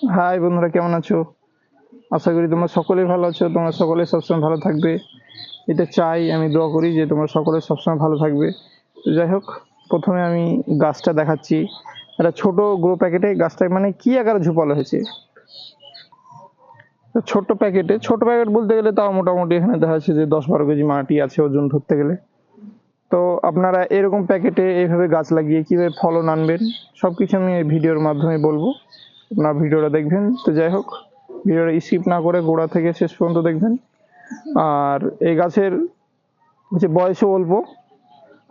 High বন্ধুরা, কেমন আছো? আশা করি তোমরা সকলেই ভালো আছো। তোমরা সকলে সবসময় ভালো থাকবে, এটা চাই। আমি দোয়া করি যে তোমরা সকলে সবসময় ভালো থাকবে। তো যাই হোক, প্রথমে আমি গাছটা দেখাচ্ছি। একটা ছোট গ্রো প্যাকেটে গাছটা মানে কি আকারে ঝোপালো হয়েছে। ছোট প্যাকেট বলতে গেলে তাও মোটামুটি এখানে দেখা যাচ্ছে যে 10-12 কেজি মাটি আছে ওজন ধরতে গেলে। তো আপনারা এরকম প্যাকেটে এইভাবে গাছ লাগিয়ে কীভাবে ফলন আনবেন সবকিছু আমি এই ভিডিওর মাধ্যমে বলবো। আপনার ভিডিওটা দেখবেন। তো যাই হোক, ভিডিওটা স্কিপ না করে গোড়া থেকে শেষ পর্যন্ত দেখবেন। আর এই গাছের যে বয়সও অল্প,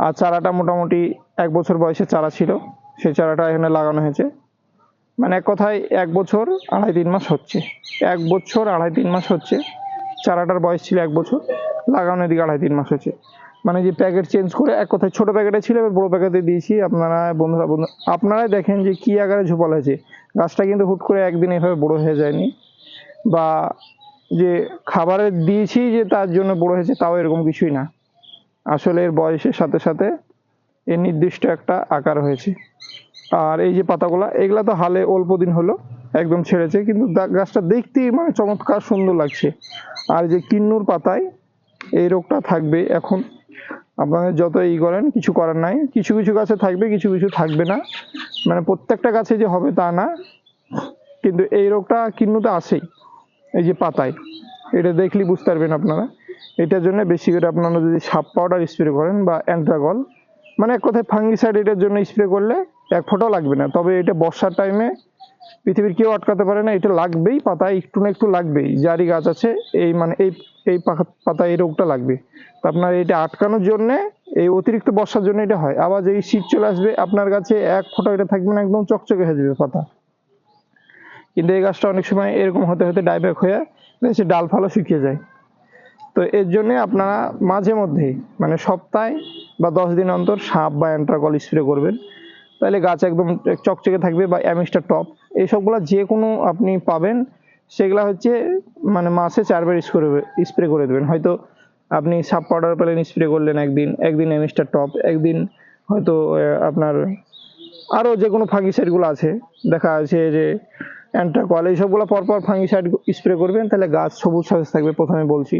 আর চারাটা মোটামুটি 1 বছর বয়সের চারা ছিল, সেই চারাটা এখানে লাগানো হয়েছে। মানে এক কথায় 1 বছর 2.5-3 মাস হচ্ছে। 1 বছর 2.5-3 মাস হচ্ছে। চারাটার বয়স ছিল 1 বছর, লাগানোর দিকে 2.5-3 মাস হচ্ছে। মানে যে প্যাকেট চেঞ্জ করে এক কথায় ছোট প্যাকেটে ছিল, এবার বড় প্যাকেটে দিয়েছি। আপনারাই দেখেন যে কি আকারে ঝোপাল হয়েছে। গাছটা কিন্তু হুট করে একদিন এভাবে বড় হয়ে যায়নি, বা যে খাবারে দিয়েছি যে তার জন্য বড় হয়েছে, তাও এরকম কিছুই না। আসলে এর বয়সের সাথে সাথে এর নির্দিষ্ট একটা আকার হয়েছে। আর এই যে পাতাগুলা, এগুলা তো হালে অল্প দিন হলো একদম ছেড়েছে, কিন্তু গাছটা দেখতেই মানে চমৎকার সুন্দর লাগছে। আর যে কিন্নুর পাতায় এই রোগটা থাকবে। এখন আপনাদের যত ই করেন কিছু করার নাই। কিছু কিছু গাছে থাকবে, কিছু কিছু থাকবে না। মানে প্রত্যেকটা গাছে যে হবে তা না, কিন্তু এই রোগটা কিন্নুতে আসেই। এই যে পাতায়, এটা দেখলেই বুঝতে পারবেন আপনারা। এটার জন্য বেশি করে আপনারা যদি সাপ পাউডার স্প্রে করেন বা অ্যান্ট্রাগল, মানে এক কথায় ফাঙ্গিসাইড, এটার জন্য স্প্রে করলে 1 ফোঁটাও লাগবে না। তবে এটা বর্ষার টাইমে পৃথিবীর কেউ আটকাতে পারে না, এটা লাগবেই। পাতায় একটু না একটু লাগবেই, যারই গাছ আছে এই মানে এই পাতায় এই রোগটা লাগবে। তো আপনার এটা আটকানোর জন্যে, এই অতিরিক্ত বর্ষার জন্য এটা হয়। আবার যেই শীত চলে আসবে, আপনার গাছে 1 ফোঁটা এটা থাকবে না, একদম চকচকে হয়ে যাবে পাতা। কিন্তু এই গাছটা অনেক সময় এরকম হতে হতে ডাইব্যাক হয়ে সে ডাল ফালও শুকিয়ে যায়। তো এর জন্যে আপনারা মাঝে মধ্যেই মানে সপ্তাহে বা 10 দিন অন্তর সাপ বা অ্যান্ট্রাকল স্প্রে করবেন, তাহলে গাছ একদম চকচকে থাকবে। বা অ্যামিস্টার টপ, এইসবগুলো যে কোনো আপনি পাবেন, সেগুলা হচ্ছে মানে মাসে 4 বার স্প্রে করে দেবেন। হয়তো আপনি সাপ পাউডার পেলেন, স্প্রে করলেন একদিন অ্যামিস্টার টপ, একদিন হয়তো আপনার আরও যে কোনো ফাঙ্গিসাইডগুলো আছে, দেখা আছে যে অ্যান্ট্রাকল, এইসবগুলো পরপর ফাঙ্গিসাইড স্প্রে করবেন, তাহলে গাছ সবুজ সতেজ থাকবে, প্রথমে বলছি।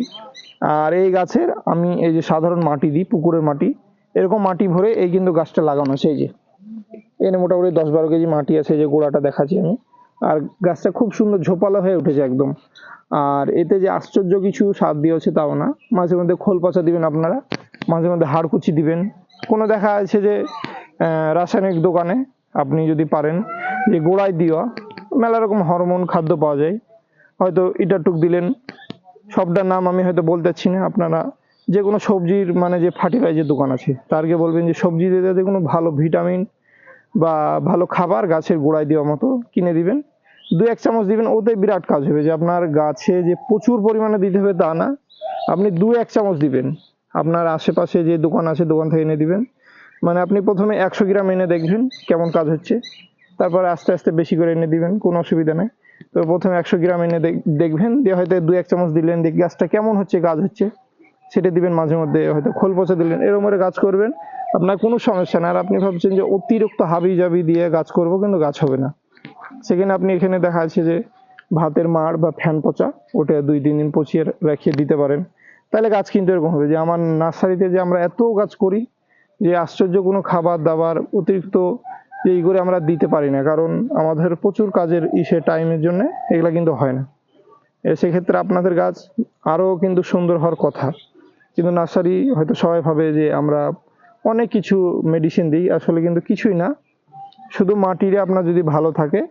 আর এই গাছের আমি এই যে সাধারণ মাটি দিই, পুকুরের মাটি, এরকম মাটি ভরে এই কিন্তু গাছটা লাগানো। সেই যে এনে মোটামুটি 10-12 কেজি মাটি আছে, যে গোড়াটা দেখাচ্ছি আমি। আর গাছটা খুব সুন্দর ঝোপালো হয়ে উঠেছে একদম। আর এতে যে আশ্চর্য কিছু সার দিয়েছে তাও না, মাঝে মধ্যে খোল পচা দিবেন আপনারা, মাঝে মধ্যে হাড়কুচি দিবেন। কোনো দেখা যাচ্ছে যে রাসায়নিক দোকানে আপনি যদি পারেন যে গোড়ায় দেওয়া মেলা রকম হরমোন খাদ্য পাওয়া যায়, হয়তো ইটাটুক দিলেন। সবটার নাম আমি হয়তো বলতে পারছি না। আপনারা যে কোনো সবজির মানে যে ফার্টিলাইজার দোকান আছে, তারকে বলবেন যে সবজি দিয়ে কোনো ভালো ভিটামিন বা ভালো খাবার গাছের গোড়ায় দেওয়ার মতো কিনে দিবেন। 2-1 চামচ দিবেন, ওতে বিরাট কাজ হবে। যে আপনার গাছে যে প্রচুর পরিমাণে দিতে হবে তা না, আপনি 2-1 চামচ দিবেন। আপনার আশেপাশে যে দোকান আছে, দোকান থেকে এনে দিবেন। মানে আপনি প্রথমে 100 গ্রাম এনে দেখবেন কেমন কাজ হচ্ছে, তারপরে আস্তে আস্তে বেশি করে এনে দিবেন, কোনো অসুবিধা নেই। তো প্রথমে 100 গ্রাম এনে দেখবেন, দিয়ে হয়তো 2-1 চামচ দিলেন, দেখ গাছটা কেমন হচ্ছে, কাজ হচ্ছে, সেটা দিবেন। মাঝে মধ্যে হয়তো খোল পচা দিলেন, এরকম করে গাছ করবেন, আপনার কোনো সমস্যা না। আর আপনি ভাবছেন যে অতিরিক্ত হাবি জাবি দিয়ে গাছ করব, কিন্তু গাছ হবে না। সেখানে আপনি এখানে দেখা যাচ্ছে যে ভাতের মাড় বা ফ্যান পচা, ওটা 2-3 দিন পচিয়ে রেখে দিতে পারেন, তাহলে গাছ কিন্তু এরকম হবে। যে আমার নার্সারিতে যে আমরা এত গাছ করি, যে আশ্চর্য কোনো খাবার দাবার অতিরিক্ত যে এই করে আমরা দিতে পারি না, কারণ আমাদের প্রচুর কাজের টাইমের জন্য এগুলা কিন্তু হয় না। সেক্ষেত্রে আপনাদের গাছ আরও কিন্তু সুন্দর হওয়ার কথা। কিন্তু নার্সারি হয়তো সবাই ভাবে যে আমরা অনেক কিছু মেডিসিন দিই, আসলে কিন্তু কিছুই না। শুধু মাটিরে আপনার যদি ভালো থাকে,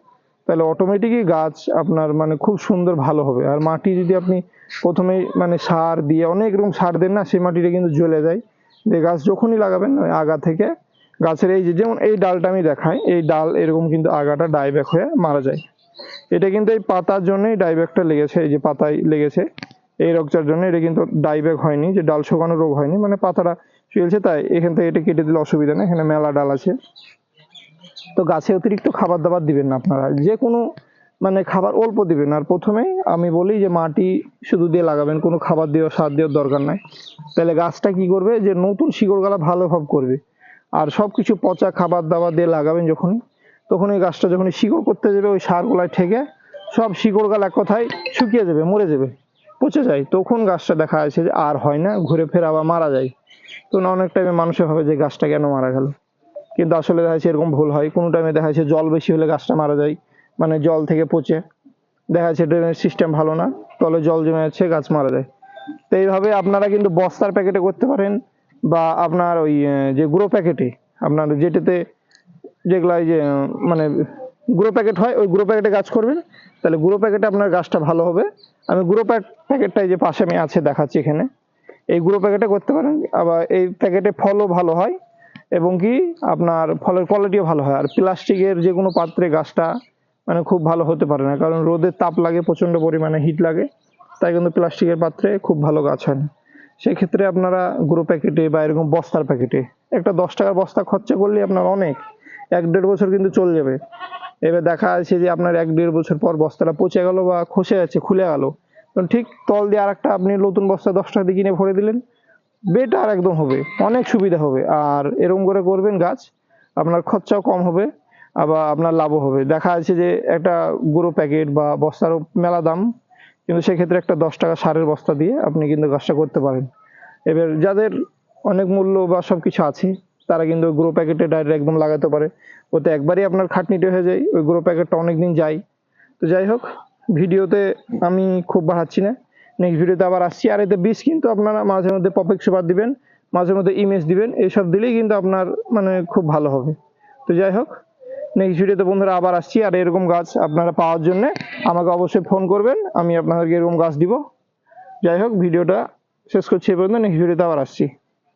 তাহলে অটোমেটিকই গাছ আপনার মানে খুব সুন্দর ভালো হবে। আর মাটি যদি আপনি প্রথমেই মানে সার দিয়ে অনেক রকম সার দেন না, সেই মাটিটা কিন্তু জ্বলে যায়। যে গাছ যখনই লাগাবেন ওই আগা থেকে গাছের এই যে যেমন এই ডালটা আমি দেখাই, এই ডাল এরকম কিন্তু আগাটা ডাইব্যাক হয়ে মারা যায়। এটা কিন্তু এই পাতার জন্যই ডাইব্যাকটা লেগেছে, এই যে পাতায় লেগেছে এই রোগটার জন্য। এটা কিন্তু ডাইব্যাক হয়নি, যে ডাল শুকানো রোগ হয়নি, মানে পাতাটা চলছে, তাই এখান থেকে এটা কেটে দিলে অসুবিধা নেই। এখানে মেলা ডাল আছে। তো গাছে অতিরিক্ত খাবার দাবার দিবেন না আপনারা, যে কোনো মানে খাবার অল্প দিবেন। আর প্রথমেই আমি বলি যে মাটি শুধু দিয়ে লাগাবেন, কোনো খাবার দেওয়া সার দেওয়ার দরকার নাই। তাহলে গাছটা কি করবে, যে নতুন শিকড় গালা ভালোভাবে করবে। আর সবকিছু পচা খাবার দাবার দিয়ে লাগাবেন যখনই, তখন ওই গাছটা যখনই শিকড় করতে যাবে, ওই সারগুলায় ঠেকে সব শিকড়গাল এক কথায় শুকিয়ে যাবে, মরে যাবে, পচে যায়, তখন গাছটা দেখা যাচ্ছে যে আর হয় না, ঘুরে ফের আবার মারা যায়। তো অনেক টাইমে মানুষের ভাবে যে গাছটা কেন মারা গেল, কিন্তু আসলে দেখা যাচ্ছে এরকম ভুল হয়। কোনো টাইমে দেখা যাচ্ছে জল বেশি হলে গাছটা মারা যায়, মানে জল থেকে পচে, দেখা যাচ্ছে ড্রেনেজ সিস্টেম ভালো না, তলে জল জমে যাচ্ছে, গাছ মারা যায়। তো এইভাবে আপনারা কিন্তু বস্তার প্যাকেটে করতে পারেন, বা আপনার ওই যে গুঁড়ো প্যাকেটে, আপনার যেটাতে যেগুলা এই যে মানে গুঁড়ো প্যাকেট হয়, ওই গুঁড়ো প্যাকেটে গাছ করবেন, তাহলে গুঁড়ো প্যাকেটে আপনার গাছটা ভালো হবে। আমি গুঁড়ো প্যাকেটটা এই যে পাশে আমি আছে দেখাচ্ছি এখানে, এই গুঁড়ো প্যাকেটে করতে পারেন। আবার এই প্যাকেটে ফলও ভালো হয়, এবং কি আপনার ফলের কোয়ালিটিও ভালো হয়। আর প্লাস্টিকের যে কোনো পাত্রে গাছটা মানে খুব ভালো হতে পারে না, কারণ রোদের তাপ লাগে, প্রচন্ড পরিমাণে হিট লাগে, তাই কিন্তু প্লাস্টিকের পাত্রে খুব ভালো গাছ হয় না। সেক্ষেত্রে আপনারা গুঁড়ো প্যাকেটে বা এরকম বস্তার প্যাকেটে, একটা 10 টাকার বস্তা খরচা করলে আপনার অনেক, 1-1.5 বছর কিন্তু চলে যাবে। এবার দেখা যাচ্ছে যে আপনার 1-1.5 বছর পর বস্তাটা পচে গেল বা খসে যাচ্ছে, খুলে গেল, তখন ঠিক তল দিয়ে আরেকটা আপনি নতুন বস্তা 10 টাকা দিয়ে কিনে ভরে দিলেন, বেটার একদম হবে, অনেক সুবিধা হবে। আর এরকম করে করবেন গাছ, আপনার খরচাও কম হবে, আবার আপনার লাভও হবে। দেখা যাচ্ছে যে একটা গুঁড়ো প্যাকেট বা বস্তারও মেলা দাম, কিন্তু সেক্ষেত্রে একটা 10 টাকা সারের বস্তা দিয়ে আপনি কিন্তু গাছটা করতে পারেন। এবার যাদের অনেক মূল্য বা সবকিছু আছে, তারা কিন্তু গুঁড়ো প্যাকেটে ডাইরেক্ট একদম লাগাতে পারে, ওতে একবারই আপনার খাটনিটা হয়ে যায়, ওই গুঁড়ো প্যাকেটটা অনেকদিন যায়। তো যাই হোক, ভিডিওতে আমি খুব বাড়াচ্ছি না, নেক্সট ভিডিওতে আবার আসছি। আর এতে বীজ কিন্তু আপনারা মাঝে মধ্যে পপেক সুপার দিবেন, মাঝে মধ্যে ইমেজ দিবেন, এইসব দিলেই কিন্তু আপনার মানে খুব ভালো হবে। তো যাই হোক, নেক্সট ভিডিওতে বন্ধুরা আবার আসছি। আর এরকম গাছ আপনারা পাওয়ার জন্য আমাকে অবশ্যই ফোন করবেন, আমি আপনাদেরকে এরকম গাছ দিব। যাই হোক, ভিডিওটা শেষ করছি, এই পর্যন্ত। নেক্সট ভিডিওতে আবার আসছি।